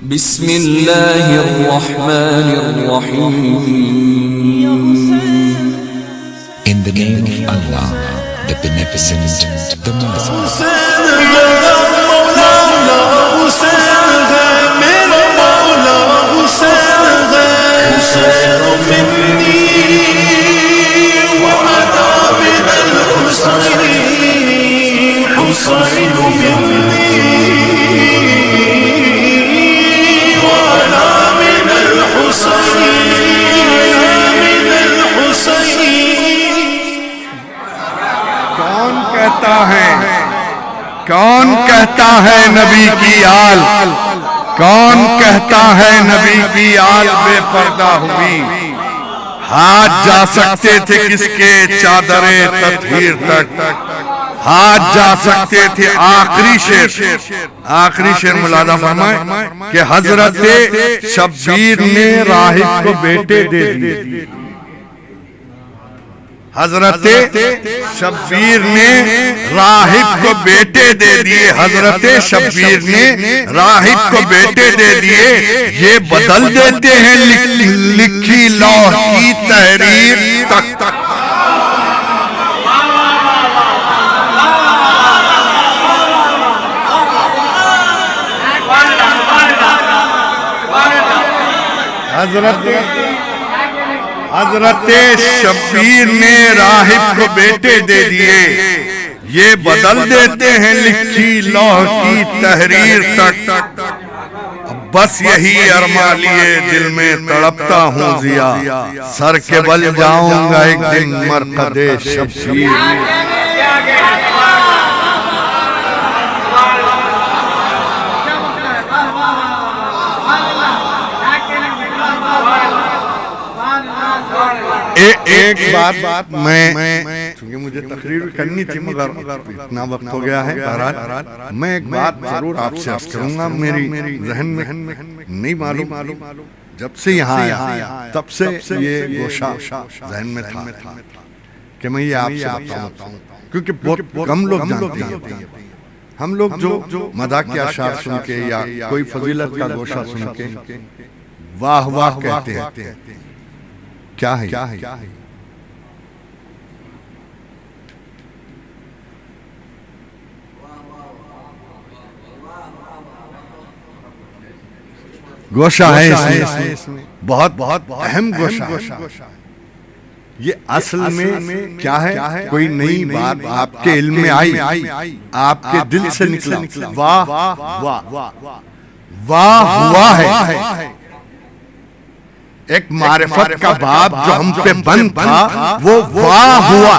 بسم اللہ الرحمن الرحیم. In the name of Allah, the Beneficent, the Merciful. کون کہتا ہے نبی کی آل، کون کہتا ہے نبی کی آل بے پردہ ہوئی؟ ہاتھ جا سکتے تھے کس کے چادر تطہیر تک، ہاتھ جا سکتے تھے آخری شعر ملاحظہ فرمائیں کہ حضرت شبیر نے راہب کو بیٹے دے دیے. حضرت شبیر نے راہب کو بیٹے دے دیے، حضرت شبیر نے راہب کو بیٹے دے دیے. یہ بدل دیتے ہیں لکھی لوح کی تحریر تک. حضرت شبیر نے راہب کو بیٹے دے دیے، یہ بدل دیتے ہیں لکھی لوح کی تحریر تک. بس یہی ارماں لیے دل میں تڑپتا ہوں ضیا، سر کے بل جاؤں گا ایک دن مرقد شبیر. ایک بات میں چونکہ مجھے تقریر کرنی تھی مگر اتنا وقت ہو گیا ہے، بہرحال میں ایک بات ضرور آپ سے عرض کروں گا. میری ذہن میں نہیں معلوم، جب سے یہاں آیا تب سے یہ گوشہ ذہن میں تھا کہ میں یہ آپ سے بتاؤں، کیونکہ بہت کم لوگ جانتے ہیں. ہم لوگ جو مدح کے اشعار سن کے یا کوئی فضیلت کا گوشہ سن کے واہ واہ کہتے ہیں. کیا ہے گوشہ ہے اس میں بہت اہم گوشہ ہے. یہ اصل میں کیا ہے؟ کوئی نئی بات آپ کے علم میں آئی، آپ کے دل سے نکلا، واہ ہوا ہے. ایک معرفت کا باب جو ہم پہ بند تھا وہ واہ ہوا.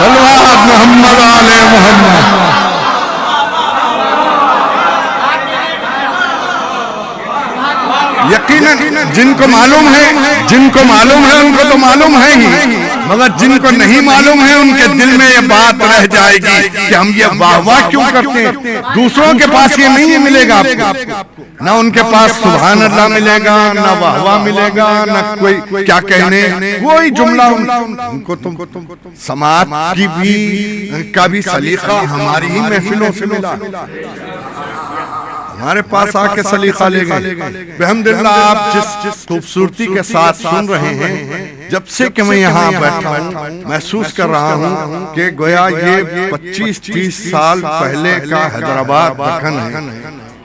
صلوات محمد آل محمد. یقیناً جن کو معلوم ہے ان کو تو معلوم ہے ہی، مگر جن کو نہیں معلوم ہے ان کے دل میں یہ بات رہ جائے گی کہ ہم یہ واہ واہ کیوں کرتے ہیں. دوسروں کے پاس یہ نہیں ملے گا آپ کو، نہ ان کے پاس سبحان اللہ ملے گا، نہ واہ واہ ملے گا، نہ کوئی کیا کہنے، وہی جملہ. ان کو تم سماعت کا بھی سلیقہ ہماری ہی محفلوں سے ملا، ہمارے پاس آ کے سلیقہ لے گئے. الحمدللہ آپ جس خوبصورتی کے ساتھ سن رہے ہیں، جب سے کہ میں یہاں بیٹھا ہوں محسوس کر رہا ہوں کہ گویا یہ 25-30 سال پہلے کا حیدرآباد دکن ہے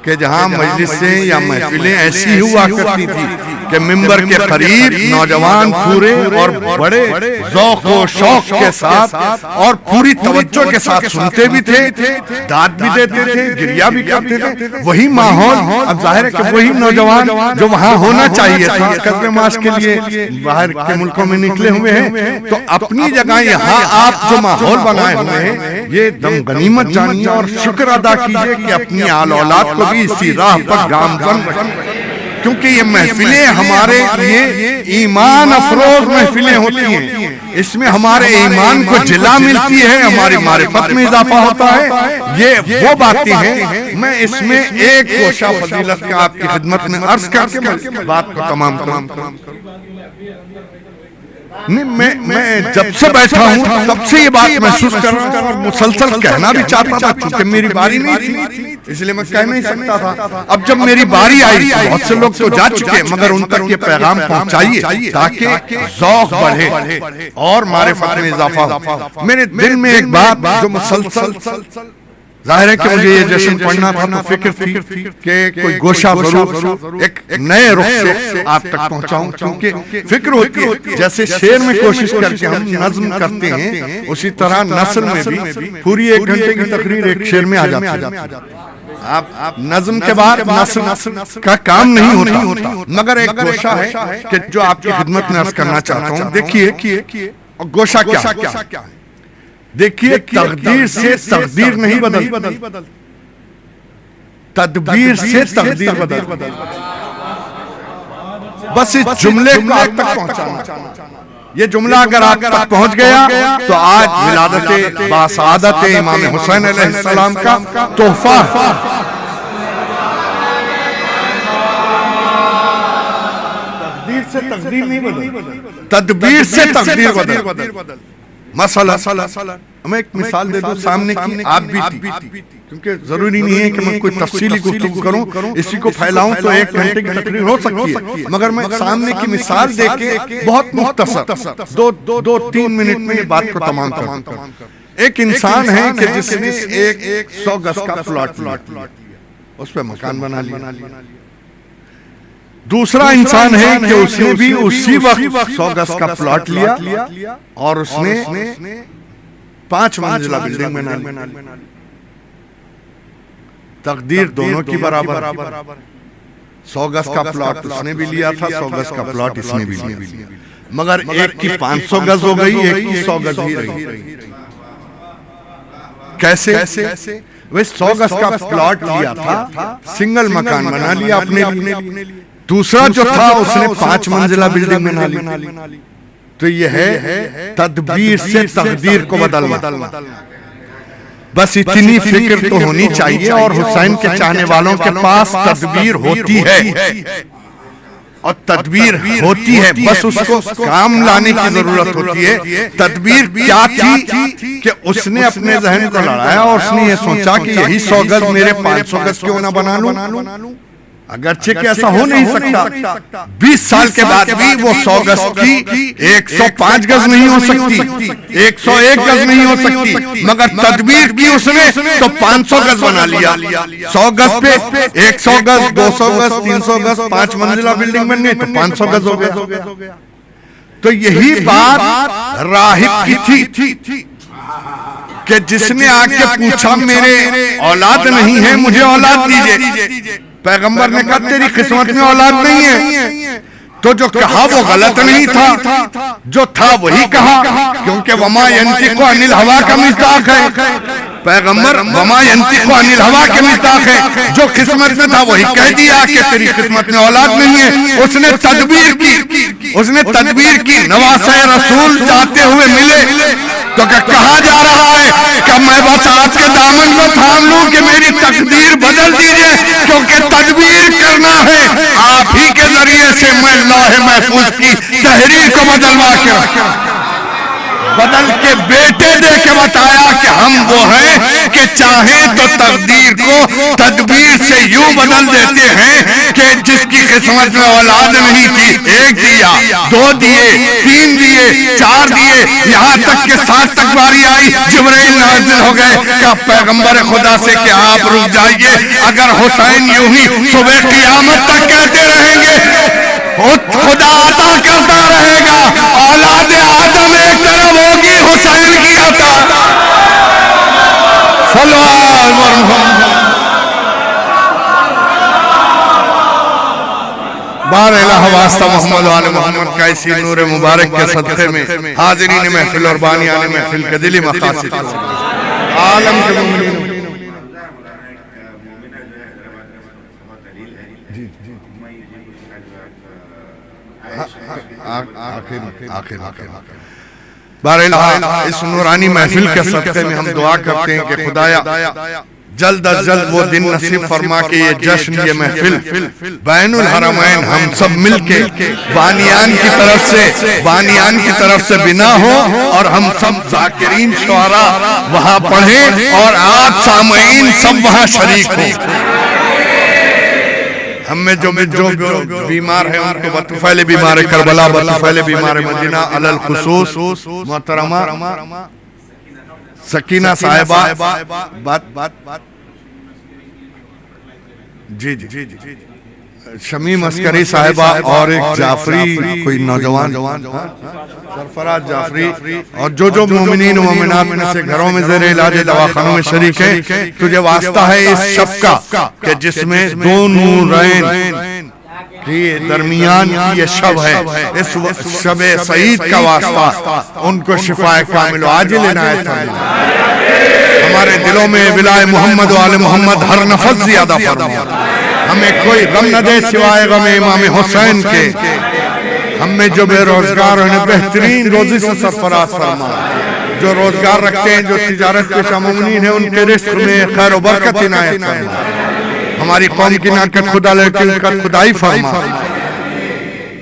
کہ جہاں مجلسیں یا محفلیں ایسی ہوا کرتی تھی کہ ممبر کے قریب نوجوان پورے اور بڑے ذوق و شوق کے ساتھ اور پوری توجہ کے ساتھ سنتے بھی تھے، داد بھی دیتے تھے، گریہ بھی کرتے تھے. وہی ماحول اب ظاہر ہے کہ وہی نوجوان جو وہاں ہونا چاہیے تھا قدر معاش کے لیے باہر کے ملکوں میں نکلے ہوئے ہیں. تو اپنی جگہ یہاں آپ جو ماحول بنائے ہوئے ہیں یہ دم غنیمت جانیے اور شکر ادا کیجئے کہ اپنی آل اولاد کو بھی اسی راہ پر گامزن رکھیں، کیونکہ یہ محفلیں ہمارے لیے ایمان افروز محفلیں ہوتی ہیں. اس میں ہمارے ایمان کو جلا ملتی ہے، ہماری معرفت میں اضافہ ہوتا ہے. یہ وہ باتیں ہیں. میں اس میں ایک گوشہ فضیلت کا آپ کی خدمت میں عرض کر کے بات کو تمام کروں. نہیں میں جب سے بیٹھا ہوں تب سے یہ بات محسوس کر رہا ہوں اور مسلسل کہنا بھی چاہتا تھا، چونکہ میری باری نہیں تھی اس لیے میں کہہ نہیں سکتا تھا۔ اب جب میری باری آئی بہت سے لوگ تو جا چکے، مگر ان تک یہ پیغام پہنچائیے تاکہ ذوق بڑھے اور معرفت میں اضافہ ہو۔ میرے دل میں ایک بات جو مسلسل، ظاہر ہے کہ مجھے یہ جشن پڑھنا تھا تو فکر تھی کہ کوئی گوشہ ضرور ایک نئے رخ سے آپ تک پہنچاؤں، کیونکہ فکر ہوتی ہے جیسے شعر میں کوشش کر کے ہم نظم کرتے ہیں، اسی طرح نثر میں بھی پوری 1 گھنٹے کی تقریر ایک شعر میں آ جاتی ہے۔ آپ نظم کے بعد نثر کا کام نہیں ہوتا، مگر ایک گوشہ ہے کہ جو آپ کی خدمت میں عرض کرنا چاہتا ہوں۔ دیکھیے گوشہ کیا ہے؟ دیکھیے تقدیر سے تقدیر نہیں بدل، تدبیر سے تقدیر بدل۔ بس اس جملے کو آپ تک پہنچانا، یہ جملہ اگر آپ تک پہنچ گیا تو آج ولادت باسعادت امام حسین علیہ السلام کا تحفہ۔ تقدیر سے تقدیر نہیں بدل، تدبیر سے تقدیر بدل۔ مسئلہ میں ایک مثال دے دوں سامنے کی، آپ بھی تھی، کیونکہ ضروری نہیں ہے کہ میں کوئی تفصیلی گفتگو کروں، اسی کو پھیلاؤں تو 1 گھنٹے کی تقریر ہو سکتی ہے، مگر میں سامنے کی مثال دے کے بہت مختصر 2-3 منٹ میں یہ بات کو تمام کروں۔ ایک انسان ہے کہ جس نے ایک 100 گز کا پلاٹ لیا، اس پہ مکان بنا لیا۔ دوسرا انسان ہے کہ اس نے بھی اسی وقت 100 گز کا پلاٹ لیا اور اس نے 5 منزلہ بلڈنگ بنا لی۔ تقدیر دونوں کی برابر، 100 گز کا پلاٹ اس نے بھی لیا تھا، 100 گز کا پلاٹ اس نے بھی لیا، مگر ایک کی 500 گز ہو گئی، ایک کی 100 گز ہی رہی۔ کیسے؟ وہ 100 گز کا پلاٹ لیا تھا، سنگل مکان بنا لیا اپنے لیے، دوسرا جو تھا اس نے 5 منزلہ بلڈنگ بنا لی۔ تو یہ ہے تدبیر سے تقدیر کو بدلنا۔ بس اتنی فکر تو ہونی چاہیے، اور حسین کے چاہنے والوں کے پاس تدبیر ہوتی ہے اور تدبیر ہوتی ہے، بس اس کو کام لانے کی ضرورت ہوتی ہے۔ تدبیر کیا تھی کہ اس نے اپنے ذہن کو لڑایا اور اس نے یہ سوچا کہ یہی 100 گز میرے 500 گز کیوں نہ بنا لوں، اگرچہ کہ ایسا ہو نہیں سکتا۔ 20 سال کے بعد بھی وہ 100 گز کی 105 گز نہیں ہو سکتی، 101 گز نہیں ہو سکتی، مگر تدبیر کی اس نے تو 500 گز بنا لیا۔ 100 گز پہ 100 گز، 200 گز، 300 گز، 5 منزلہ بلڈنگ بن گئی تو 500 گز ہو گیا۔ تو یہی بات راہب کی تھی کہ جس نے آ کے پوچھا میرے اولاد نہیں ہے، مجھے اولاد دیجئے۔ پیغمبر نے کہا تیری قسمت میں اولاد نہیں ہے، تو جو کہا وہ غلط نہیں تھا، جو تھا وہی کہا، کیونکہ وما ینطق عن الہوا کا مصداق ہے۔ پیغمبر وما ینطق عن الہوا کے مصداق ہے، جو قسمت میں تھا وہی کہہ دیا کہ تیری قسمت میں اولاد نہیں ہے۔ اس نے تدبیر کی، نواسۂ رسول جاتے ہوئے ملے تو کہا جا رہا ہے کہ میں بس آپ کے دامن کو تھام لوں کہ میری تقدیر بدل دیجئے، کیونکہ تدبیر کرنا ہے آپ ہی کے ذریعے سے میں لوح محفوظ کی تحریر کو بدلوا کے بدل کے بیٹے دے کے بتایا کہ ہم وہ ہیں کہ چاہیں تو تقدیر کو تدبیر سے یوں بدل دیتے ہیں کہ جس کی قسمت میں اولاد نہیں تھی 1 دیا، 2 دیے، 3 دیے، 4 دیے، یہاں تک کہ 7 تک باری آئی، جبرائیل نازل ہو گئے کہ پیغمبر خدا سے کہ آپ رک جائیے، اگر حسین یوں ہی صبح قیامت تک کہتے رہیں گے خدا عطا کرتا رہے گا، اولاد آدم ایک طرف ہوگی، حسین کی عطا۔ صلو علی محمد۔ بار الہ واسطہ محمد و آل محمد کا اسی نور مبارک کے صدقے میں حاضرین محفل اور بانیان محفل کے دلی مقاصد عالم کے مومنین بہرحال اس نورانی محفل کے صدقے میں ہم دعا کرتے ہیں کہ خدایا جلد از جلد وہ دن نصیب فرما کے یہ جشن یہ محفل بین الحرمین ہم سب مل کے بانیان کی طرف سے بنا ہو اور ہم سب ذاکرین شعراء وہاں پڑھیں اور آپ سامعین سب وہاں شریک ہوں. ہم میں جو بیمار ہیں ان کو بطفیل بیمار کربلا بطفیل بیمار مدینہ علی الخصوص محترمہ سکینہ صاحبہ جی شمیم عسکری صاحبہ اور ایک جعفری کوئی نوجوان سرفراز جعفری اور جو مومنین و مومنات میں سے گھروں میں زیر علاج دواخانوں میں شریک ہے تجھے واسطہ ہے اس شب کا کہ جس میں دو نورین کی درمیان کی یہ شب ہے. اس شب سعید کا واسطہ ان کو شفاء کامل و عاجل عنایت فرما. ہمارے دلوں میں ولائے محمد و آل محمد ہر نفس زیادہ فرما. ہمیں کوئی غم نہ دے سوائے غم امام حسین کے. ہم میں جو بے روزگار انہیں بہترین روزی سے سرفراز فرما. جو روزگار رکھتے ہیں جو تجارت کے شاممنین ہیں ان کے رزق میں خیر و برکت عنایت فرما. ہماری قوم کی ناکت خدا لیکن کا خدائی فرما.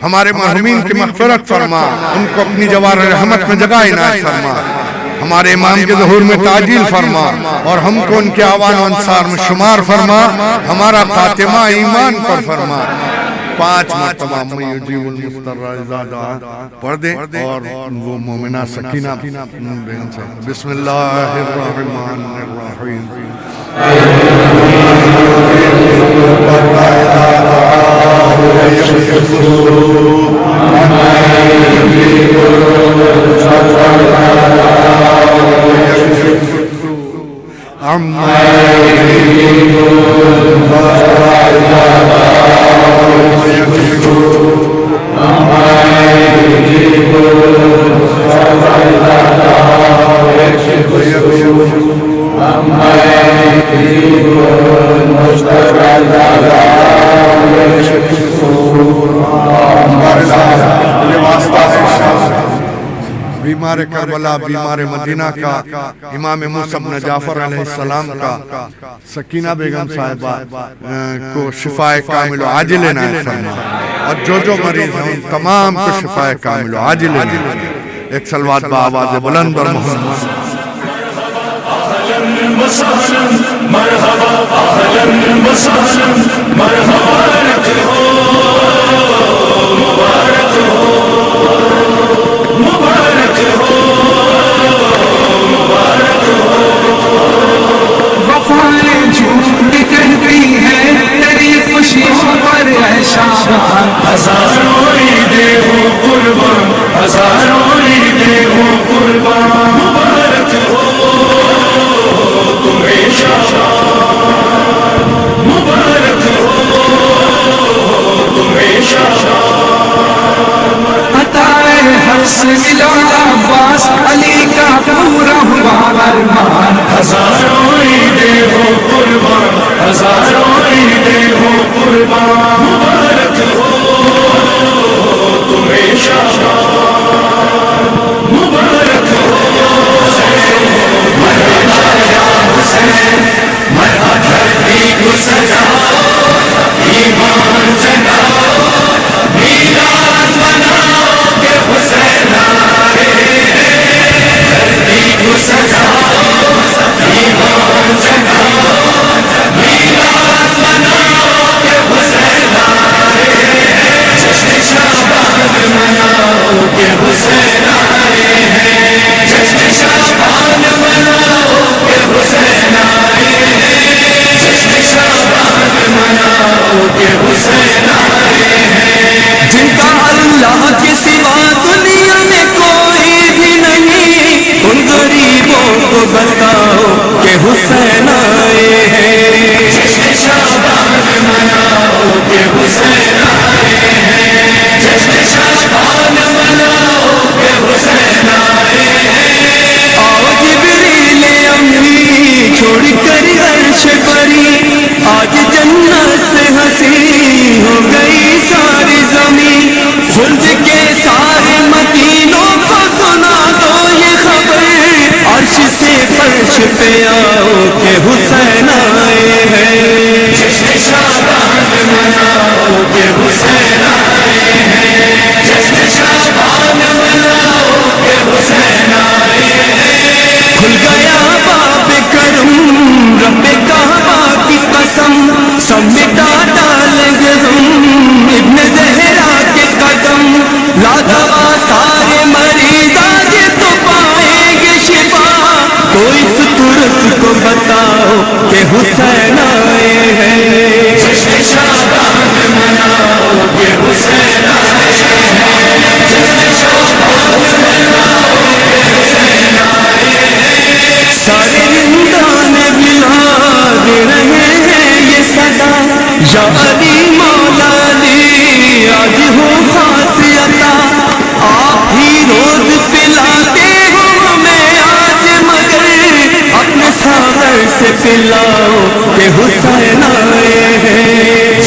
ہمارے محرومین کی مغفرت فرما. ان کو اپنی جوار رحمت میں جگہ عنایت فرما. ہمارے امام کے ظہور میں تعجیل فرما اور ہم کو ان کے آوان و انصار میں شمار فرما. ہمارا خاتمہ ایمان پر فرما. 5 مرتبہ میں یجیب المفتر اذا دعا پڑھ دیں اور وہ مومنہ سکینہ بسم اللہ الرحمن الرحیم. بیمار کربلا بیمار مدینہ کا امام موسیٰ بن جعفر علیہ السلام کا سکینہ بیگم صاحبہ کو شفاء کامل و عاجل عنایت فرما. اور جو مریض ہیں ان تمام کو شفاء کامل و عاجل عنایت فرما. ایک صلوات با آواز بلند اور محمد مرحبا اہلاً وسہلاً مبارک ہو مبارک ہو مبارک ہو مبارک ہو. وفائیں جھوٹ کہتی ہیں تیری خوشیوں پر اے شاہبان. ہزاروں عیدیں ہوں قربان ہزاروں عیدیں ہوں قربان. مبارک ہو تمہیں شاہبان مبارک ہو تمہیں شاہبان. عطائے حق سے ملا عباس علی کا پورا ہوا ارمان. ہزاروں عیدیں ہوں قربان ہزاروں عیدیں ہوں قربان. مبارک ہو تمہیں شاہبان مبارک ہو. ایمان جنا میلاد منا کہ حسین آئے دھرتی کو سجا. ایمان جنا میلاد منا کہ حسین آئے. جشن شعبان مناؤ کہ حسین آئے ہیں. جشن شعبان مناؤ کہ حسین آئے ہیں. جشن شعبان مناؤ کہ حسین آئے ہیں. جن کا اللہ کے سوا دنیا میں کوئی بھی نہیں ان غریبوں کو بتاؤ کہ حسین آئے ہیں. جشن شعبان مناؤ کہ حسین آئے ہیں. جشن شعبان مناؤ کہ حسین آئے ہیں. آؤ جبریل امی چھوڑ کر عرش بری. آج جنت سے حسین ہو گئی ساری زمین. خلد کے سارے مکینوں کو سنا دو یہ خبر. عرش سے فرش پہ آؤ کہ حسین پلاؤ کہ حسین آئے ہیں